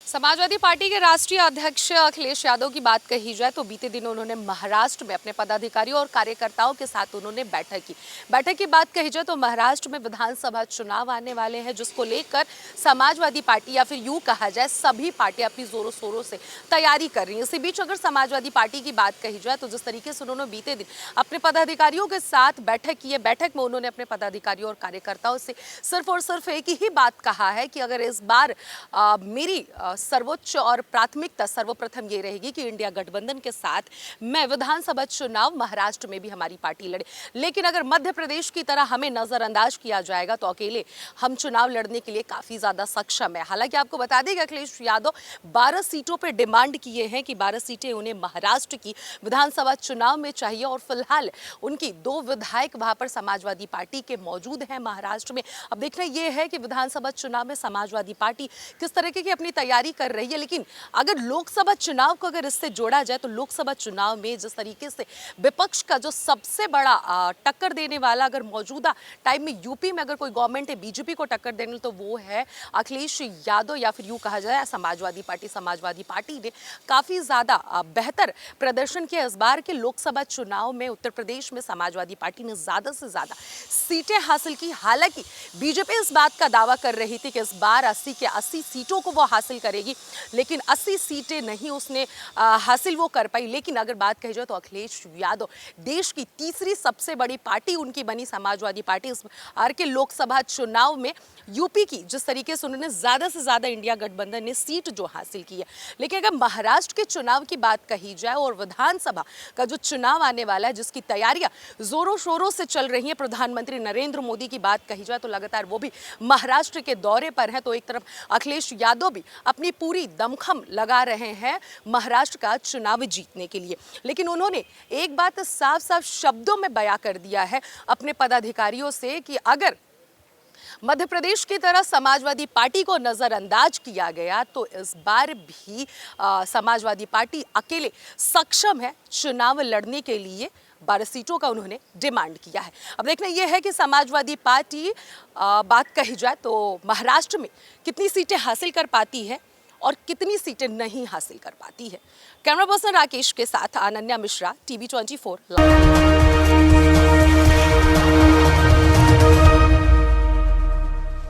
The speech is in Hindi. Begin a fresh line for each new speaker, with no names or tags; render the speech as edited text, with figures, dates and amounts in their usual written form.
समाजवादी पार्टी के राष्ट्रीय अध्यक्ष अखिलेश यादव की बात कही जाए तो बीते दिन उन्होंने महाराष्ट्र में अपने पदाधिकारियों और कार्यकर्ताओं के साथ उन्होंने बैठक की बात कही जाए तो महाराष्ट्र में विधानसभा चुनाव आने वाले हैं, जिसको लेकर समाजवादी पार्टी या फिर यूं कहा जाए सभी पार्टियां अपनी जोरों शोरों से तैयारी कर रही हैं। इसी बीच अगर समाजवादी पार्टी की बात कही जाए तो जिस तरीके से उन्होंने बीते दिन अपने पदाधिकारियों के साथ बैठक की है, बैठक में उन्होंने अपने पदाधिकारियों और कार्यकर्ताओं से सिर्फ और सिर्फ एक ही बात कहा है कि अगर इस बार मेरी सर्वोच्च और प्राथमिकता सर्वप्रथम ये रहेगी कि इंडिया गठबंधन के साथ मैं विधानसभा चुनाव महाराष्ट्र में भी हमारी पार्टी लड़े, लेकिन अगर मध्य प्रदेश की तरह हमें नजरअंदाज किया जाएगा तो अकेले हम चुनाव लड़ने के लिए काफी ज्यादा सक्षम है। हालांकि आपको बता दें कि अखिलेश यादव 12 सीटों पर डिमांड किए हैं कि 12 सीटें उन्हें महाराष्ट्र की विधानसभा चुनाव में चाहिए और फिलहाल उनकी 2 विधायक वहां पर समाजवादी पार्टी के मौजूद हैं महाराष्ट्र में। अब देखना यह है कि विधानसभा चुनाव में समाजवादी पार्टी किस तरीके की अपनी तैयारी कर रही है, लेकिन अगर लोकसभा चुनाव को अगर इससे जोड़ा जाए तो लोकसभा चुनाव में जिस तरीके से विपक्ष का जो सबसे बड़ा टक्कर देने वाला अगर मौजूदा टाइम में यूपी में अगर कोई गवर्नमेंट है बीजेपी को टक्कर देने तो वो है अखिलेश यादव या फिर यूं कहा जाए समाजवादी पार्टी ने काफी ज्यादा बेहतर प्रदर्शन किया इस बार के लोकसभा चुनाव में। उत्तर प्रदेश में समाजवादी पार्टी ने ज्यादा से ज्यादा सीटें हासिल की। हालांकि बीजेपी इस बात का दावा कर रही थी कि इस बार 80 के 80 सीटों को वो हासिल करेगी, लेकिन 80 सीटें नहीं उसने हासिल वो कर पाई। लेकिन अगर बात कही जाए तो अखिलेश यादव देश की तीसरी सबसे बड़ी पार्टी उनकी बनी समाजवादी पार्टी इस बार के लोकसभा चुनाव में यूपी की जिस तरीके से उन्होंने ज्यादा से ज्यादा इंडिया गठबंधन ने सीट जो हासिल की है। लेकिन अगर महाराष्ट्र के चुनाव की बात कही जाए और विधानसभा का जो चुनाव आने वाला है जिसकी तैयारियां जोरों शोरों से चल रही है, प्रधानमंत्री नरेंद्र मोदी की बात कही जाए तो लगातार वो भी महाराष्ट्र के दौरे पर है, तो एक तरफ अखिलेश यादव भी अपनी पूरी दमखम लगा रहे हैं महाराष्ट्र का चुनाव जीतने के लिए। लेकिन उन्होंने एक बात साफ साफ शब्दों में बयां कर दिया है अपने पदाधिकारियों से कि अगर मध्य प्रदेश की तरह समाजवादी पार्टी को नजरअंदाज किया गया तो इस बार भी समाजवादी पार्टी अकेले सक्षम है चुनाव लड़ने के लिए। 12 सीटों का उन्होंने डिमांड किया है। अब देखना यह है कि समाजवादी पार्टी बात कही जाए तो महाराष्ट्र में कितनी सीटें हासिल कर पाती है और कितनी सीटें नहीं हासिल कर पाती है। कैमरा पर्सन राकेश के साथ अनन्या मिश्रा, TV 24 लाइव।